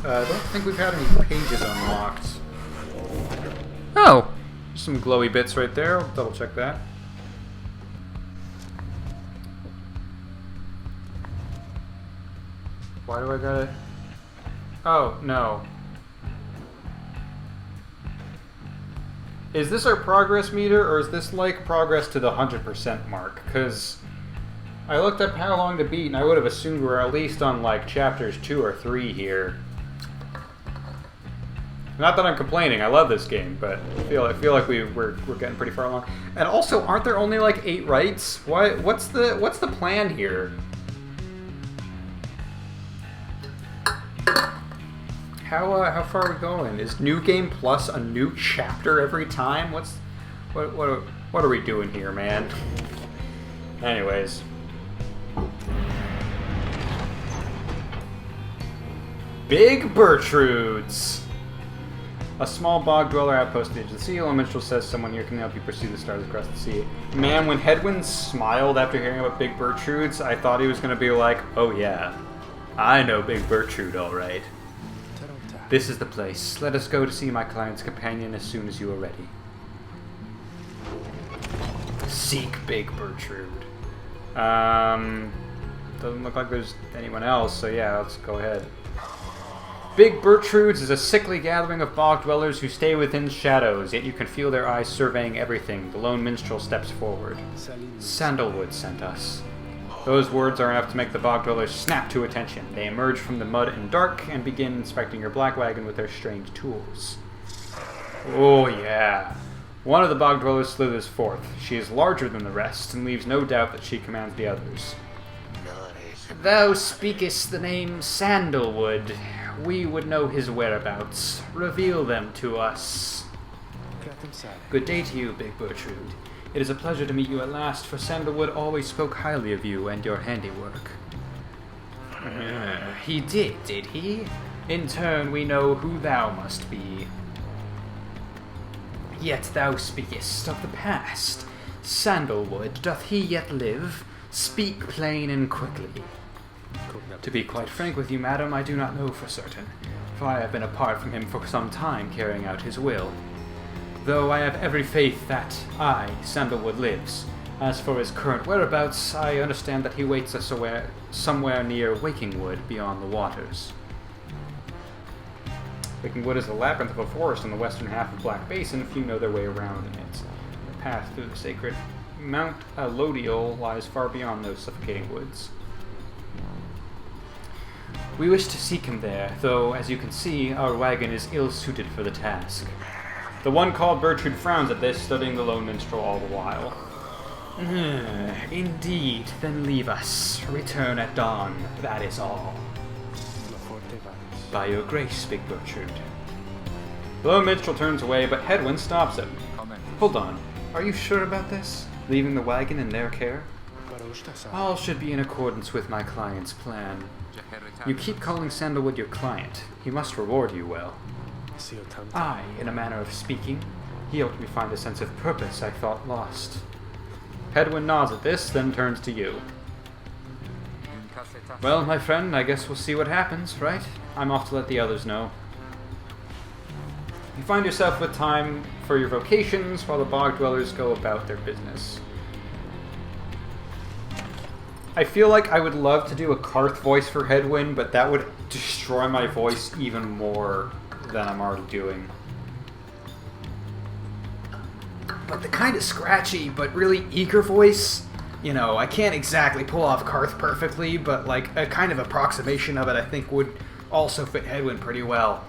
I don't think we've had any pages unlocked. Oh! Some glowy bits right there. I'll double check that. Why do I gotta... Oh, no. Is this our progress meter, or is this like progress to the 100% mark? Because I looked up how long to beat, and I would have assumed we're at least on like chapters 2 or 3 here. Not that I'm complaining, I love this game, but I feel like we're getting pretty far along. And also, aren't there only like 8 rights? What's the plan here? How far are we going? Is New Game Plus a new chapter every time? What are we doing here, man? Anyways. Big Bertrudes! A small bog dweller outpost at the edge of the sea. A minstrel says someone here can help you pursue the stars across the sea. Man, when Hedwyn smiled after hearing about Big Bertrudes, I thought he was going to be like, oh yeah, I know Big Bertrude alright. This is the place. Let us go to see my client's companion as soon as you are ready. Seek Big Bertrude. Doesn't look like there's anyone else, so yeah, let's go ahead. Big Bertrudes is a sickly gathering of bog dwellers who stay within shadows, yet you can feel their eyes surveying everything. The lone minstrel steps forward. Sandalwood sent us. Those words are enough to make the bog dwellers snap to attention. They emerge from the mud and dark and begin inspecting your black wagon with their strange tools. Oh yeah. One of the bog dwellers slithers forth. She is larger than the rest and leaves no doubt that she commands the others. Thou speakest the name Sandalwood. We would know his whereabouts. Reveal them to us. Good day to you, Big Bertrude. It is a pleasure to meet you at last, for Sandalwood always spoke highly of you and your handiwork. He did he? In turn, we know who thou must be. Yet thou speakest of the past. Sandalwood, doth he yet live? Speak plain and quickly. To be quite frank with you, madam, I do not know for certain, for I have been apart from him for some time carrying out his will. Though I have every faith that Sandalwood, lives. As for his current whereabouts, I understand that he waits us somewhere near Wakingwood beyond the waters. Wakingwood is a labyrinth of a forest in the western half of Black Basin. Few know their way around in it. The path through the sacred Mount Alodiel lies far beyond those suffocating woods. We wish to seek him there, though, as you can see, our wagon is ill-suited for the task. The one called Bertrude frowns at this, studying the lone minstrel all the while. Indeed, then leave us. Return at dawn, that is all. By your grace, Big Bertrude. The lone minstrel turns away, but Hedwyn stops him. Hold on, are you sure about this? Leaving the wagon in their care? All should be in accordance with my client's plan. You keep calling Sandalwood your client. He must reward you well. Aye, in a manner of speaking. He helped me find a sense of purpose I thought lost. Hedwyn nods at this, then turns to you. Well, my friend, I guess we'll see what happens, right? I'm off to let the others know. You find yourself with time for your vocations while the bog dwellers go about their business. I feel like I would love to do a Karth voice for Hedwyn, but that would destroy my voice even more than I'm already doing. But the kind of scratchy but really eager voice, you know, I can't exactly pull off Karth perfectly, but like a kind of approximation of it I think would also fit Hedwyn pretty well.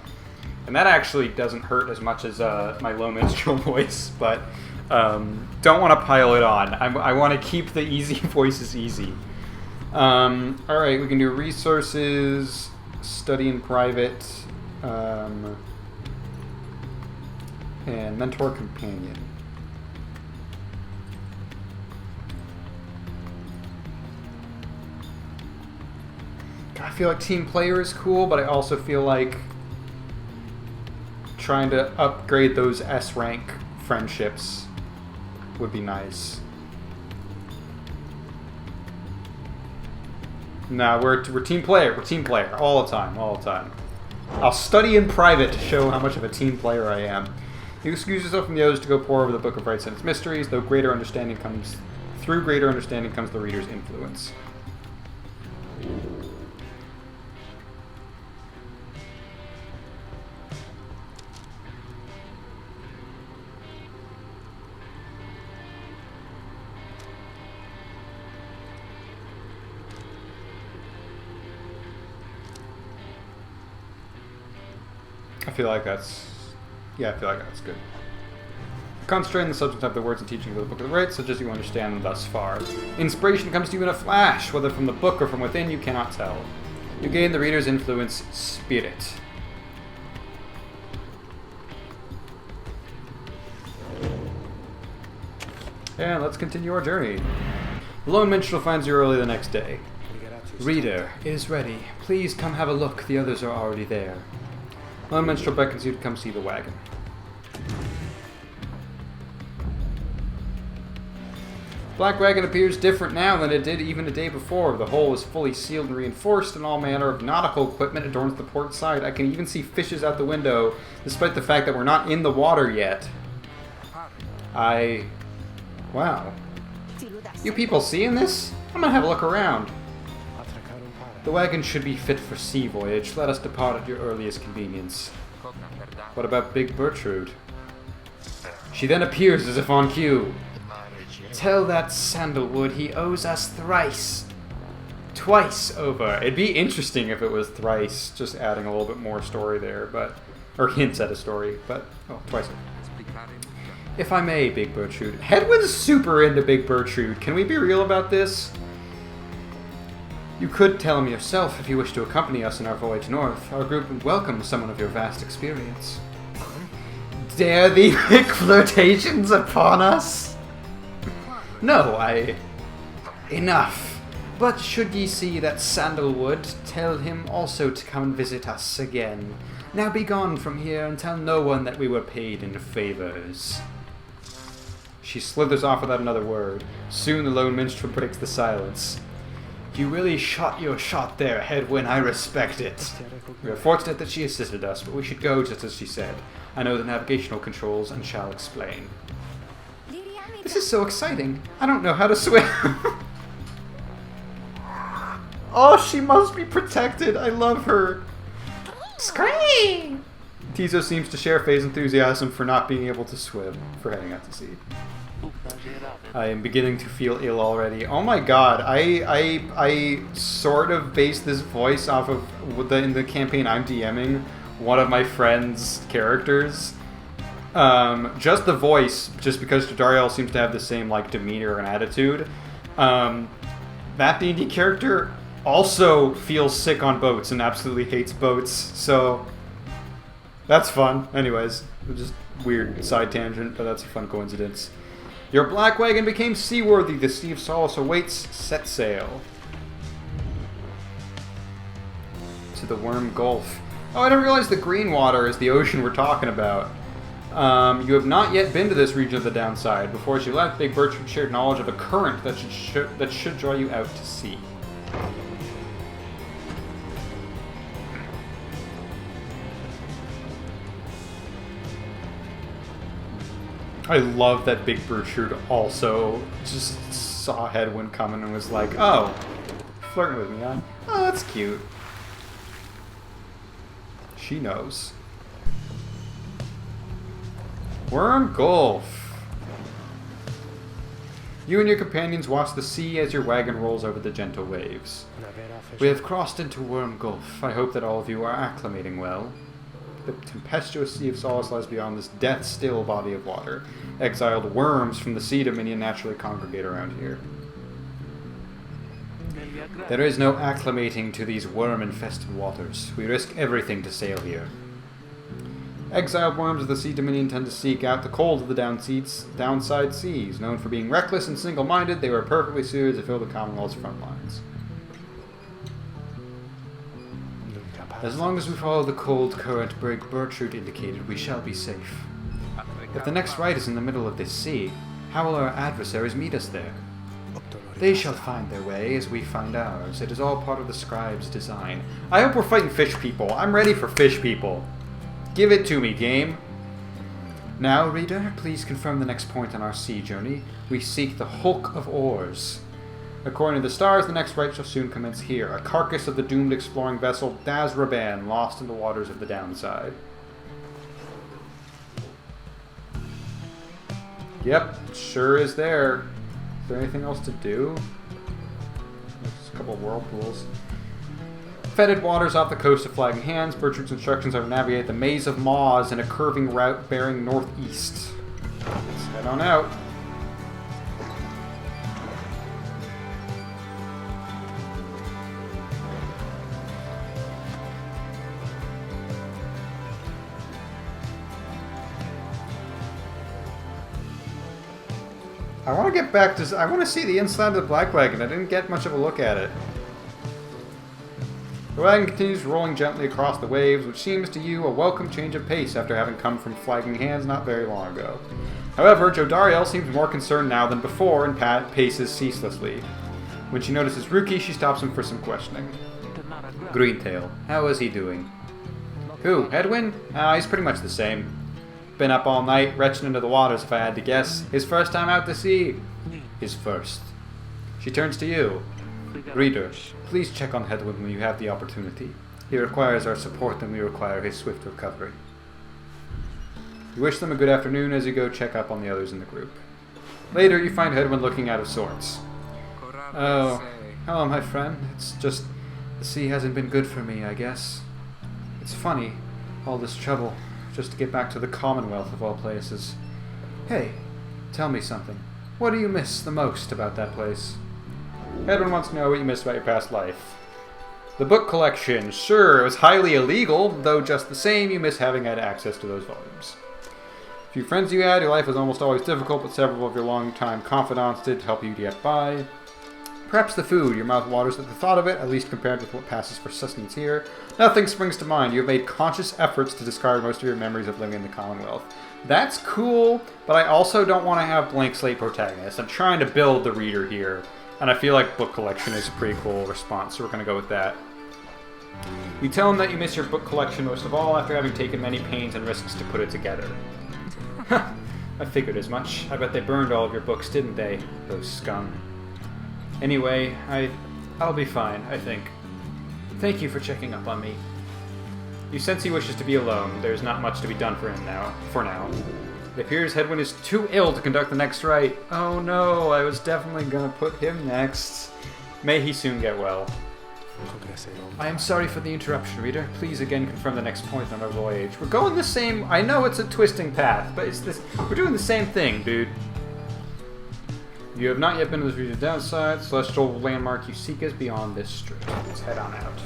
And that actually doesn't hurt as much as my low minstrel voice, but don't want to pile it on. I want to keep the easy voices easy. Alright, we can do resources, study in private, and mentor companion. I feel like team player is cool, but I also feel like trying to upgrade those S rank friendships would be nice. No, we're team player. We're team player all the time. I'll study in private to show how much of a team player I am. You excuse yourself from the others to go pore over the Book of Rites and its mysteries, though through greater understanding comes the reader's influence. I feel like that's good. Concentrate on the substance of the words and teachings of the Book of the Rites, such as you understand them thus far. Inspiration comes to you in a flash, whether from the book or from within, you cannot tell. You gain the reader's influence spirit. And let's continue our journey. The lone minstrel finds you early the next day. Reader, it is ready. Please come have a look. The others are already there. Lone minstrel beckons you to come see the wagon. Black wagon appears different now than it did even the day before. The hull is fully sealed and reinforced, and all manner of nautical equipment adorns the port side. I can even see fishes out the window, despite the fact that we're not in the water yet. Wow. You people seeing this? I'm gonna have a look around. The wagon should be fit for sea voyage. Let us depart at your earliest convenience. What about Big Bertrude? She then appears as if on cue. Tell that Sandalwood he owes us thrice. Twice over. It'd be interesting if it was thrice, just adding a little bit more story there, or hints at a story, but, twice over. If I may, Big Bertrude. Hedwyn's super into Big Bertrude. Can we be real about this? You could tell him yourself if you wish to accompany us in our voyage north. Our group would welcome someone of your vast experience. Dare the flirtations upon us? No, Enough. But should ye see that Sandalwood, tell him also to come and visit us again. Now be gone from here and tell no one that we were paid in favors. She slithers off without another word. Soon the lone minstrel breaks the silence. You really shot your shot there, Hedwyn. I respect it. We are fortunate that she assisted us, but we should go just as she said. I know the navigational controls and shall explain. This is so exciting. I don't know how to swim. Oh, she must be protected. I love her. Scream! Tizo seems to share Faye's enthusiasm for not being able to swim, for heading out to sea. I am beginning to feel ill already. Oh my god, I sort of based this voice off of in the campaign I'm DMing one of my friend's characters. Just the voice, just because Jodariel seems to have the same demeanor and attitude. That D&D character also feels sick on boats and absolutely hates boats, so that's fun. Anyways, just weird side tangent, but that's a fun coincidence. Your black wagon became seaworthy. The Sea of Solace awaits. Set sail. To the Worm Gulf. Oh, I didn't realize the green water is the ocean we're talking about. You have not yet been to this region of the downside. Before she left, Big Bertrude shared knowledge of a current that should draw you out to sea. I love that Big Bertrude also just saw Hedwyn coming and was like, oh, flirting with me, huh? Oh, that's cute. She knows. Worm Gulf. You and your companions watch the sea as your wagon rolls over the gentle waves. We have crossed into Worm Gulf. I hope that all of you are acclimating well. The tempestuous Sea of Solace lies beyond this death-still body of water. Exiled worms from the Sea Dominion naturally congregate around here. There is no acclimating to these worm-infested waters. We risk everything to sail here. Exiled worms of the Sea Dominion tend to seek out the cold of the downside seas. Known for being reckless and single-minded, they were perfectly suited to fill the Commonwealth's front lines. As long as we follow the cold current Brig Bertrude indicated, we shall be safe. If the next rite is in the middle of this sea, how will our adversaries meet us there? They shall find their way as we find ours. It is all part of the scribe's design. I hope we're fighting fish people. I'm ready for fish people. Give it to me, game. Now, reader, please confirm the next point on our sea journey. We seek the Hulk of Oars. According to the stars, the next rite shall soon commence here. A carcass of the doomed exploring vessel Dazraban, lost in the waters of the downside. Yep, sure is there. Is there anything else to do? There's a couple of whirlpools. Fetid waters off the coast of Flagging Hands. Bertrand's instructions are to navigate the maze of maws in a curving route bearing northeast. Let's head on out. I want to get back to... I want to see the inside of the Black Wagon. I didn't get much of a look at it. The wagon continues rolling gently across the waves, which seems to you a welcome change of pace after having come from Flagging Hands not very long ago. However, Jodariel seems more concerned now than before and paces ceaselessly. When she notices Rukey, she stops him for some questioning. Greentail, how is he doing? Who, Hedwyn? He's pretty much the same. Been up all night, retching into the waters if I had to guess. His first time out to sea. His first. She turns to you. Reader, please check on Hedwyn when you have the opportunity. He requires our support and we require his swift recovery. You wish them a good afternoon as you go check up on the others in the group. Later, you find Hedwyn looking out of sorts. Oh, hello my friend. It's just, the sea hasn't been good for me, I guess. It's funny, all this trouble, just to get back to the Commonwealth of all places. Hey, tell me something. What do you miss the most about that place? Hedwyn wants to know what you missed about your past life. The book collection. Sure, it was highly illegal, though just the same, you miss having had access to those volumes. A few friends you had, your life was almost always difficult, but several of your long-time confidants did help you get by. Perhaps the food. Your mouth waters at the thought of it, at least compared with what passes for sustenance here. Nothing springs to mind. You have made conscious efforts to discard most of your memories of living in the Commonwealth. That's cool, but I also don't want to have blank slate protagonists. I'm trying to build the reader here. And I feel like book collection is a pretty cool response, so we're going to go with that. You tell him that you miss your book collection most of all after having taken many pains and risks to put it together. I figured as much. I bet they burned all of your books, didn't they? Those scum. Anyway, I'll be fine, I think. Thank you for checking up on me. You sense he wishes to be alone. There's not much to be done for him now. It appears Hedwyn is too ill to conduct the next rite. Oh no, I was definitely gonna put him next. May he soon get well. I am sorry for the interruption, reader. Please again confirm the next point on our voyage. We're going the same... I know it's a twisting path, but it's this... We're doing the same thing, dude. You have not yet been to this region downside. Celestial landmark you seek is beyond this strait. Let's head on out.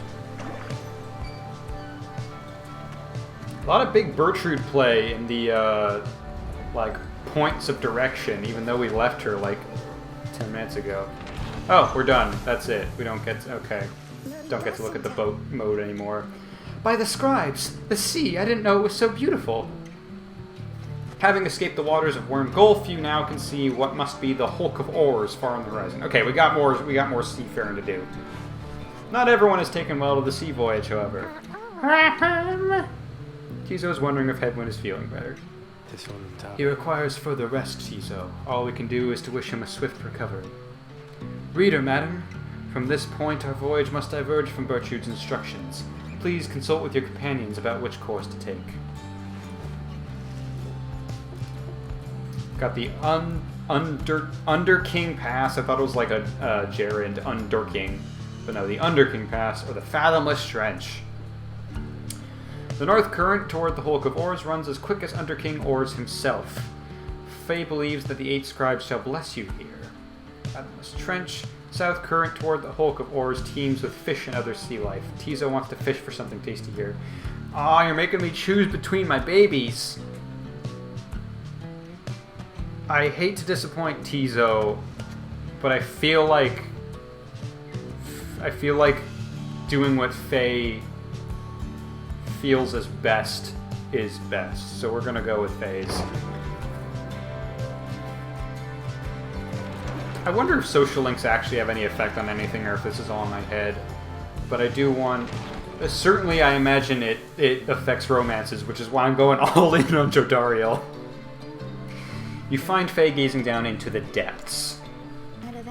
A lot of big Bertrude play in the, like, points of direction, even though we left her, like, 10 minutes ago. Oh, we're done. That's it. We don't get to... Okay. Don't get to look at the boat mode anymore. By the scribes! The sea! I didn't know it was so beautiful! Having escaped the waters of Worm Gulf, you now can see what must be the Hulk of Oars far on the horizon. Okay, we got more seafaring to do. Not everyone has taken well to the sea voyage, however. Tizo is wondering if Hedwyn is feeling better. He requires further rest, Tizo. All we can do is to wish him a swift recovery. Reader, madam, from this point our voyage must diverge from Bertrude's instructions. Please consult with your companions about which course to take. Got the Underking Pass. I thought it was like a gerund, Underking. But no, the Underking Pass, or the Fathomless Trench. The north current toward the Hulk of Oars runs as quick as Underking Oars himself. Faye believes that the 8 scribes shall bless you here. Fathomless Trench. South current toward the Hulk of Oars teems with fish and other sea life. Tizo wants to fish for something tasty here. Aw, you're making me choose between my babies. I hate to disappoint Tizo, but I feel like doing what Faye feels as best is best. So we're gonna go with Faye's. I wonder if social links actually have any effect on anything, or if this is all in my head. But I do want... certainly, I imagine it affects romances, which is why I'm going all in on Jodariel. You find Faye gazing down into the depths.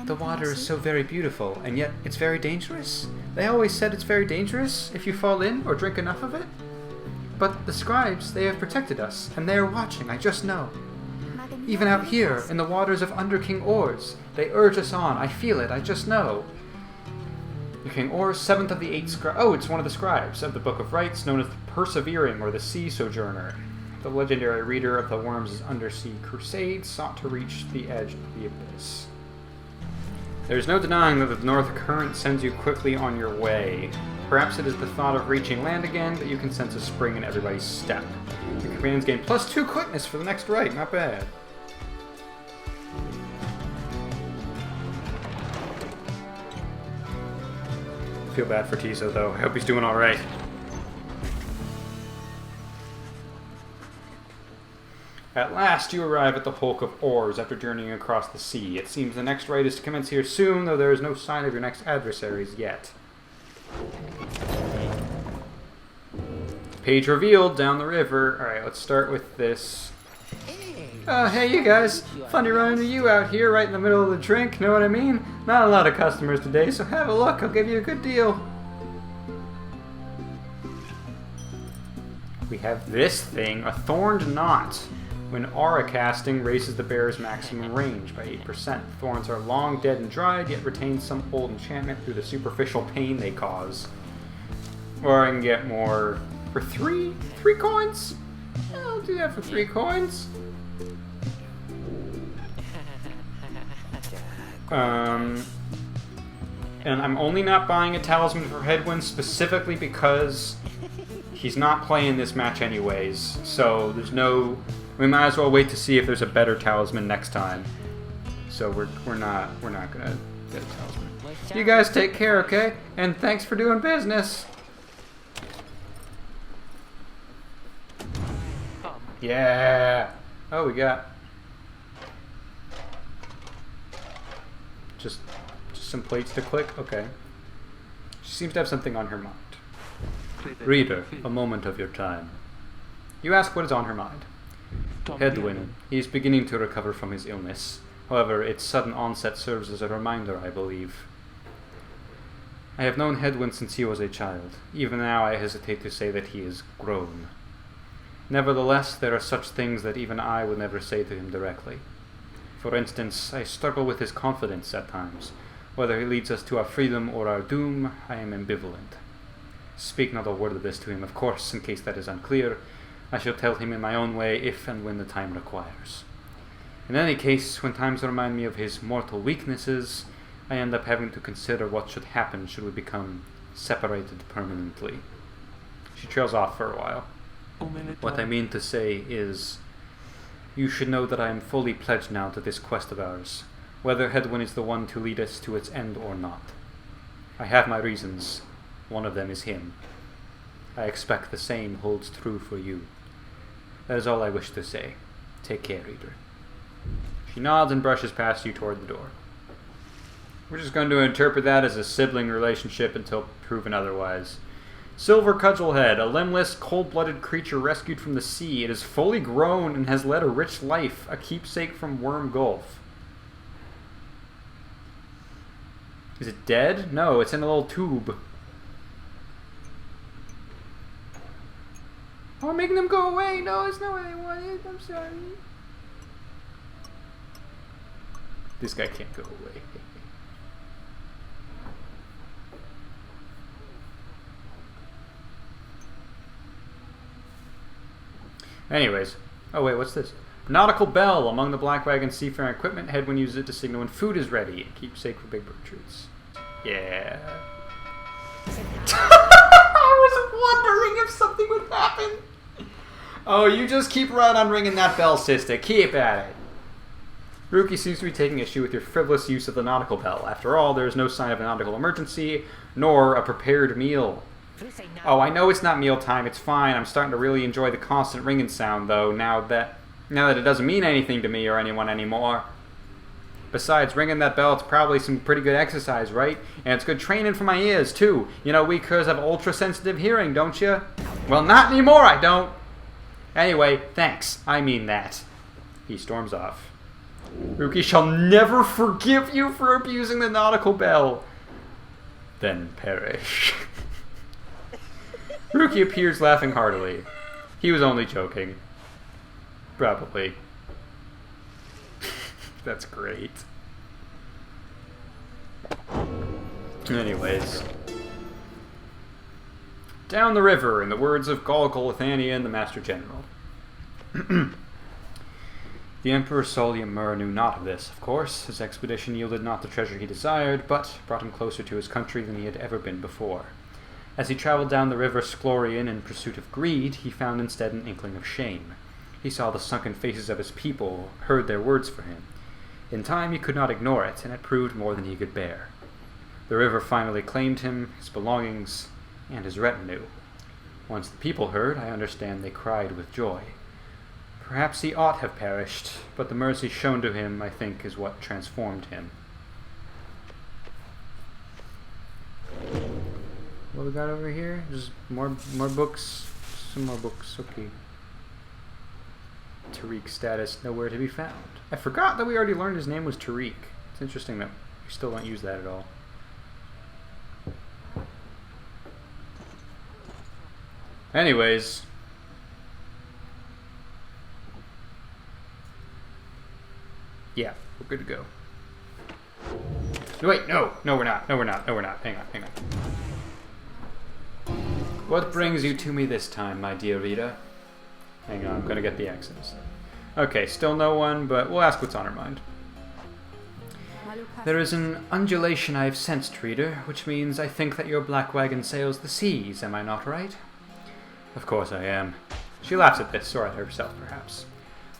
The water is so very beautiful, and yet it's very dangerous. They always said it's very dangerous if you fall in or drink enough of it. But the scribes, they have protected us, and they are watching, I just know. Even out here, in the waters of Under King Or's, they urge us on, I feel it, I just know. King Or's, 7th of the 8 scribes. Oh, it's one of the scribes of the Book of Rites, known as the Persevering, or the Sea Sojourner. The legendary reader of the Worms' undersea crusade sought to reach the edge of the abyss. There's no denying that the North Current sends you quickly on your way. Perhaps it is the thought of reaching land again, but you can sense a spring in everybody's step. The companions gain +2 quickness for the next rite, not bad. Feel bad for Tiso, though. I hope he's doing alright. At last you arrive at the Hulk of Oars after journeying across the sea. It seems the next rite is to commence here soon, though there is no sign of your next adversaries yet. Page revealed down the river. Alright, let's start with this. Hey you guys. Funny running into you out here right in the middle of the drink, know what I mean? Not a lot of customers today, so have a look. I'll give you a good deal. We have this thing, a Thorned Knot. When aura casting raises the bearer's maximum range by 8%. Thorns are long dead and dried, yet retain some old enchantment through the superficial pain they cause. Or I can get more for 3 coins? I'll do that for 3 coins. And I'm only not buying a talisman for Hedwyn specifically because he's not playing this match anyways. So there's no... We might as well wait to see if there's a better talisman next time. So we're not gonna get a talisman. You guys take care, okay? And thanks for doing business. Yeah. Oh, we got just some plates to click. Okay. She seems to have something on her mind. Reader, a moment of your time. You ask what is on her mind. Hedwyn. He is beginning to recover from his illness. However, its sudden onset serves as a reminder, I believe. I have known Hedwyn since he was a child. Even now I hesitate to say that he is grown. Nevertheless, there are such things that even I would never say to him directly. For instance, I struggle with his confidence at times. Whether he leads us to our freedom or our doom, I am ambivalent. Speak not a word of this to him, of course, in case that is unclear. I shall tell him in my own way if and when the time requires. In any case, when times remind me of his mortal weaknesses, I end up having to consider what should happen should we become separated permanently. She trails off for a while. What I mean to say is, you should know that I am fully pledged now to this quest of ours, whether Hedwyn is the one to lead us to its end or not. I have my reasons. One of them is him. I expect the same holds true for you. That is all I wish to say. Take care, reader. She nods and brushes past you toward the door. We're just going to interpret that as a sibling relationship until proven otherwise. Silver Cudgelhead, a limbless, cold-blooded creature rescued from the sea. It is fully grown and has led a rich life, a keepsake from Worm Gulf. Is it dead? No, it's in a little tube. Oh, I'm making them go away! No, it's not what I wanted. I'm sorry. This guy can't go away. Anyways. Oh wait, what's this? Nautical Bell. Among the Black Wagon seafaring equipment, Hedwyn uses it to signal when food is ready. Keepsake for big bird treats. Yeah. I was wondering if something would happen. Oh, you just keep right on ringing that bell, sister. Keep at it. Rukey seems to be taking issue with your frivolous use of the nautical bell. After all, there is no sign of a nautical emergency, nor a prepared meal. Oh, I know it's not mealtime. It's fine. I'm starting to really enjoy the constant ringing sound, though, now that it doesn't mean anything to me or anyone anymore. Besides, ringing that bell, it's probably some pretty good exercise, right? And it's good training for my ears, too. You know, we curs have ultra-sensitive hearing, don't you? Well, not anymore, I don't. Anyway, thanks. I mean that. He storms off. Rukey shall never forgive you for abusing the nautical bell. Then perish. Rukey appears laughing heartily. He was only joking. Probably. That's great. Anyways. Down the river, in the words of Golgol Athanian, the Master General. The Emperor Solyamur knew not of this, of course. His expedition yielded not the treasure he desired, but brought him closer to his country than he had ever been before. As he traveled down the river Sklorian in pursuit of greed, he found instead an inkling of shame. He saw the sunken faces of his people, heard their words for him. In time he could not ignore it, and it proved more than he could bear. The river finally claimed him, his belongings, and his retinue. Once the people heard, I understand they cried with joy. Perhaps he ought have perished, but the mercy shown to him, I think, is what transformed him. What we got over here? Just more books. Some more books. Okay. Tariq status nowhere to be found. I forgot that we already learned his name was Tariq. It's interesting that we still don't use that at all. Anyways. Yeah, we're good to go. Wait, no, we're not. Hang on. What brings you to me this time, my dear Rita? Hang on, I'm gonna get the accents. Okay, still no one, but we'll ask what's on her mind. There is an undulation I have sensed, reader, which means I think that your black wagon sails the seas, am I not right? Of course I am. She laughs at this, or at herself, perhaps.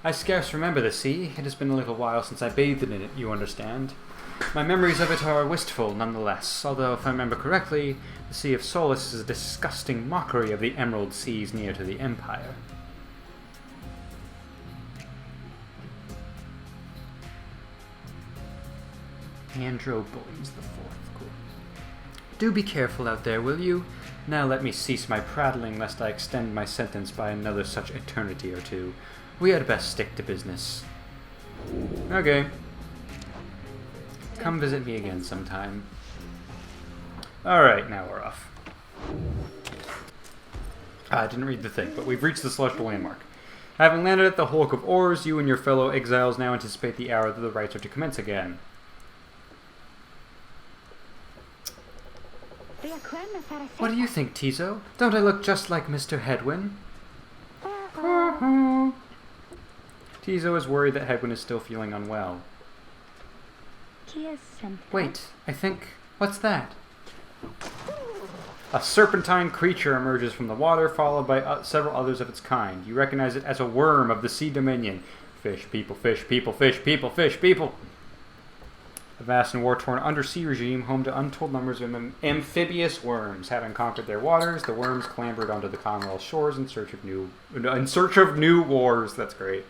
I scarce remember the sea. It has been a little while since I bathed in it, you understand. My memories of it are wistful, nonetheless, although, if I remember correctly, the Sea of Solace is a disgusting mockery of the emerald seas near to the Empire. Androboynes the Fourth. Cool. Do be careful out there, will you? Now let me cease my prattling, lest I extend my sentence by another such eternity or two. We had best stick to business. Okay. Come visit me again sometime. Alright, now we're off. I didn't read the thing, but we've reached the celestial landmark. Having landed at the Hulk of Oars, you and your fellow exiles now anticipate the hour that the rites are to commence again. What do you think, Tizo? Don't I look just like Mr. Hedwyn? Tizo is worried that Hedwyn is still feeling unwell. Wait, I think... What's that? A serpentine creature emerges from the water, followed by several others of its kind. You recognize it as a worm of the Sea Dominion. Fish, people, fish, people, fish, people, fish, people. A vast and war-torn undersea regime home to untold numbers of amphibious worms. Having conquered their waters, the worms clambered onto the Commonwealth shores in search of new wars. That's great.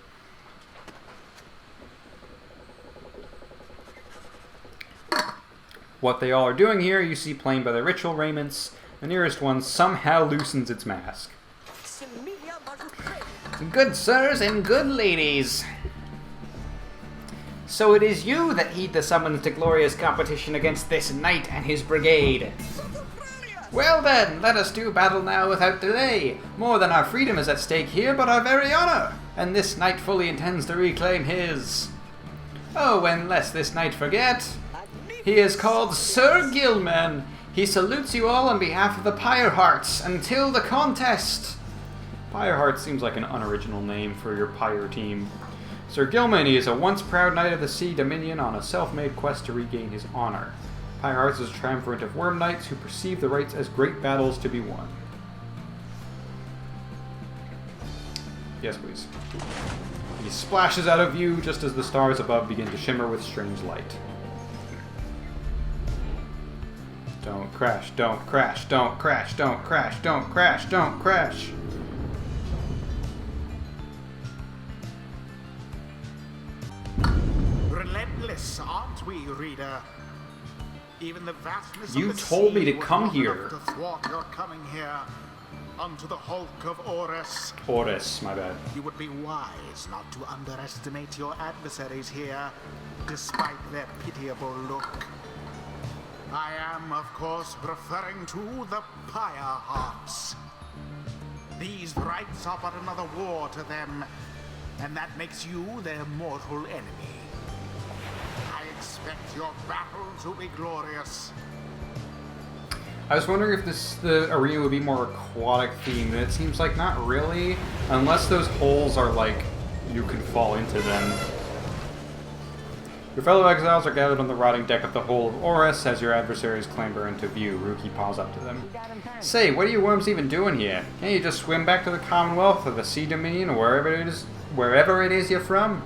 What they all are doing here, you see plain by their ritual raiments. The nearest one somehow loosens its mask. Good sirs and good ladies. So it is you that heed the summons to glorious competition against this knight and his brigade. Well then, let us do battle now without delay. More than our freedom is at stake here, but our very honor. And this knight fully intends to reclaim his. Oh, and lest this knight forget, he is called Sir Gilman. He salutes you all on behalf of the Pyre Hearts until the contest. Pyre Hearts seems like an unoriginal name for your Pyre team. Sir Gilman, he is a once proud knight of the Sea Dominion on a self-made quest to regain his honor. Pyre Hearts is a triumvirate of worm knights who perceive the rites as great battles to be won. Yes, please. He splashes out of view just as the stars above begin to shimmer with strange light. Don't crash, don't crash, don't crash, don't crash, don't crash, don't crash. relentless, aren't we, reader? Even the vastness You of the told me sea to was come not here. enough to thwart your coming here unto the hulk of Orus. Horus, my bad. You would be wise not to underestimate your adversaries here, despite their pitiable look. I am, of course, referring to the Pyre Hearts. These rites are but another war to them, and that makes you their mortal enemy. I expect your battle to be glorious. I was wondering if the arena would be more aquatic themed, and it seems like not really, unless those holes are like you can fall into them. Your fellow exiles are gathered on the rotting deck of the Hole of Orus as your adversaries clamber into view. Rukey paws up to them. Say, what are you worms even doing here? Can't you just swim back to the Commonwealth or the Sea Dominion or wherever it is you're from?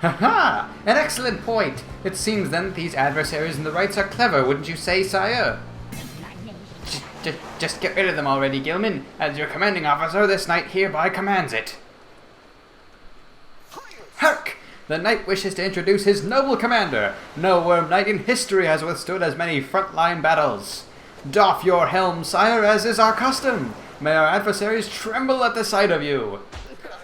Haha! An excellent point! It seems then that these adversaries and the rites are clever, wouldn't you say, sire? Just get rid of them already, Gilman. As your commanding officer, this knight hereby commands it. Hark! The knight wishes to introduce his noble commander. No worm knight in history has withstood as many frontline battles. Doff your helm, sire, as is our custom. May our adversaries tremble at the sight of you.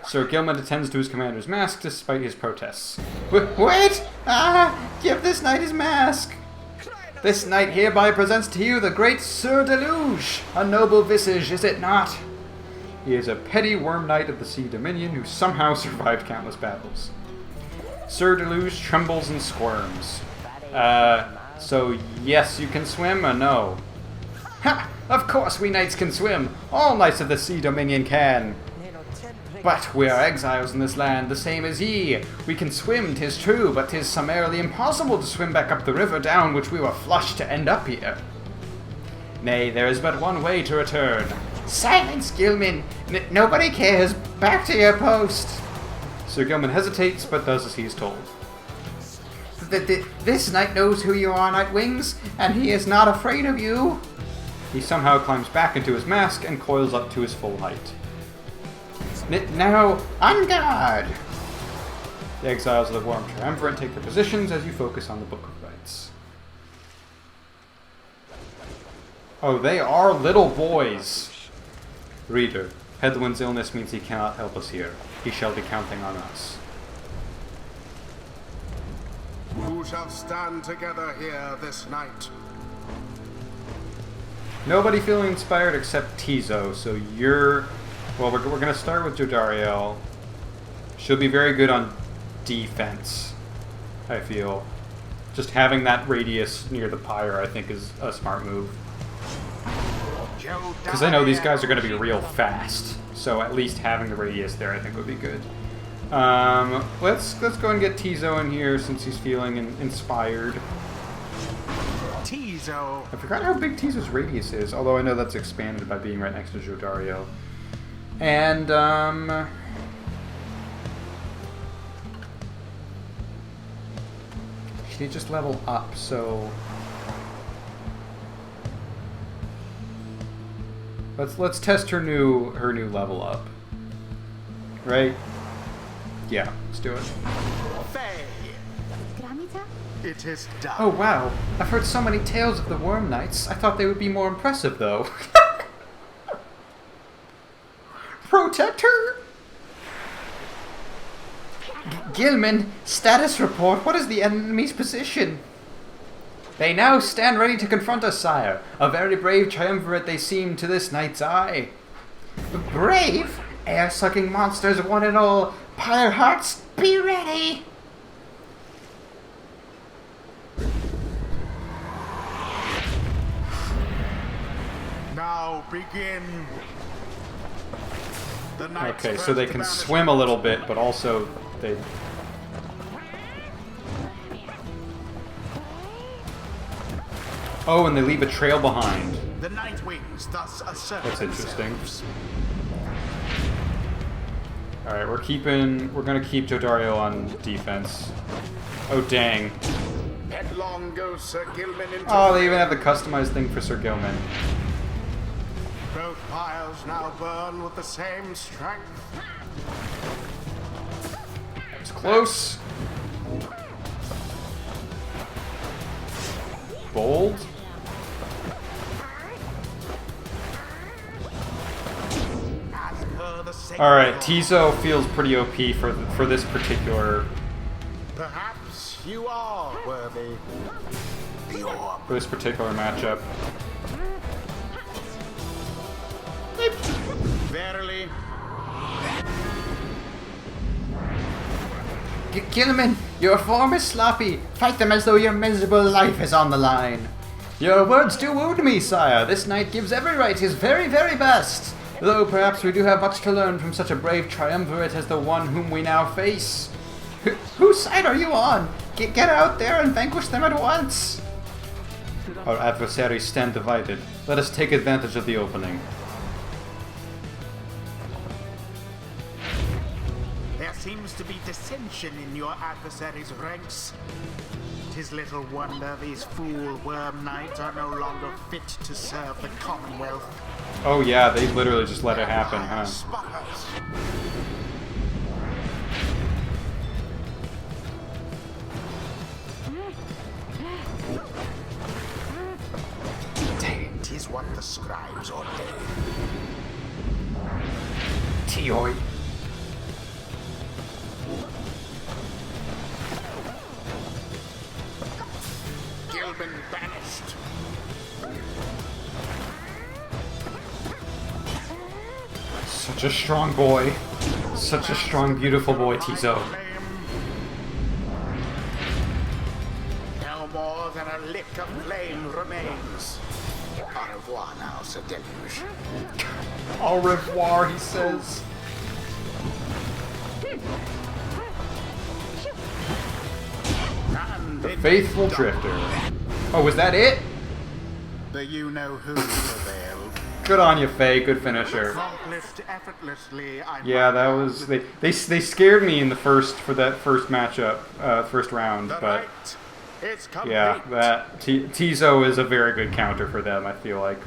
Sir Gilman attends to his commander's mask despite his protests. Wait! Give this knight his mask! This knight hereby presents to you the great Sir Deluge, a noble visage, is it not? He is a petty worm knight of the Sea Dominion who somehow survived countless battles. Sir Deluge trembles and squirms. So yes, you can swim, or no? Ha! Of course we knights can swim! All knights of the Sea Dominion can! But we are exiles in this land, the same as ye. We can swim, 'tis true, but 'tis summarily impossible to swim back up the river down which we were flushed to end up here. Nay, there is but one way to return. Silence, Gilman! Nobody cares! Back to your post! Sir Gilman hesitates, but does as he is told. This knight knows who you are, Nightwings, and he is not afraid of you. He somehow climbs back into his mask and coils up to his full height. Now, on guard! The exiles of the Worm Triumvirate take their positions as you focus on the Book of Rites. Oh, they are little boys! Reader, Hedwyn's illness means he cannot help us here. He shall be counting on us. Who shall stand together here this night? Nobody feeling inspired except Tizo, so you're... Well, we're going to start with Jodariel. She'll be very good on defense, I feel. Just having that radius near the Pyre, I think, is a smart move. Because I know these guys are going to be real fast, so at least having the radius there, I think, would be good. Let's go and get Tizo in here since he's feeling inspired. Tizo. I forgot how big Tizo's radius is, although I know that's expanded by being right next to Jodariel. And, she just leveled up, so... Let's test her new level up. Right? Yeah, let's do it. Faye. It is done. Oh wow, I've heard so many tales of the Worm Knights. I thought they would be more impressive though. Protect her! Gilman, status report. What is the enemy's position? They now stand ready to confront us, sire. A very brave triumvirate they seem to this knight's eye. Brave? Air-sucking monsters, one and all. Pyre hearts, be ready! Now begin. Okay, so they can swim a little bit, but also they... Oh, and they leave a trail behind. The Nightwings thus assert That's interesting. themselves. Alright, we're gonna keep Jodariel on defense. Oh dang. Headlong goes Sir Gilman into Oh, they even have the customized thing for Sir Gilman. Both piles now burn with the same strength. It's close. bold. Alright, Tizo feels pretty OP for this particular... Perhaps you are worthy. For this particular matchup. Verily. Gilman, your form is sloppy. Fight them as though your miserable life is on the line. Your words do wound me, sire. This knight gives every right his very, very best. Though perhaps we do have much to learn from such a brave triumvirate as the one whom we now face. Whose side are you on? Get out there and vanquish them at once. Our adversaries stand divided. Let us take advantage of the opening. There seems to be dissension in your adversaries' ranks. 'Tis little wonder these fool worm knights are no longer fit to serve the Commonwealth. Oh yeah, they literally just let it happen, huh? Spotters. Tis what the scribes ordain. Tioi. Gilman banished. Such a strong boy. Such a strong, beautiful boy, Tizo. No more than a lick of flame remains. Au revoir now, Sir Deluge. Au revoir, he says. And The faithful drifter. Oh, was that it? the you-know-who prevailed. Good on you, Faye. Good finisher. Accomplished effortlessly, I Yeah, that was they scared me in the first matchup, first round, The but night is complete. yeah, that Tizo is a very good counter for them. I feel like.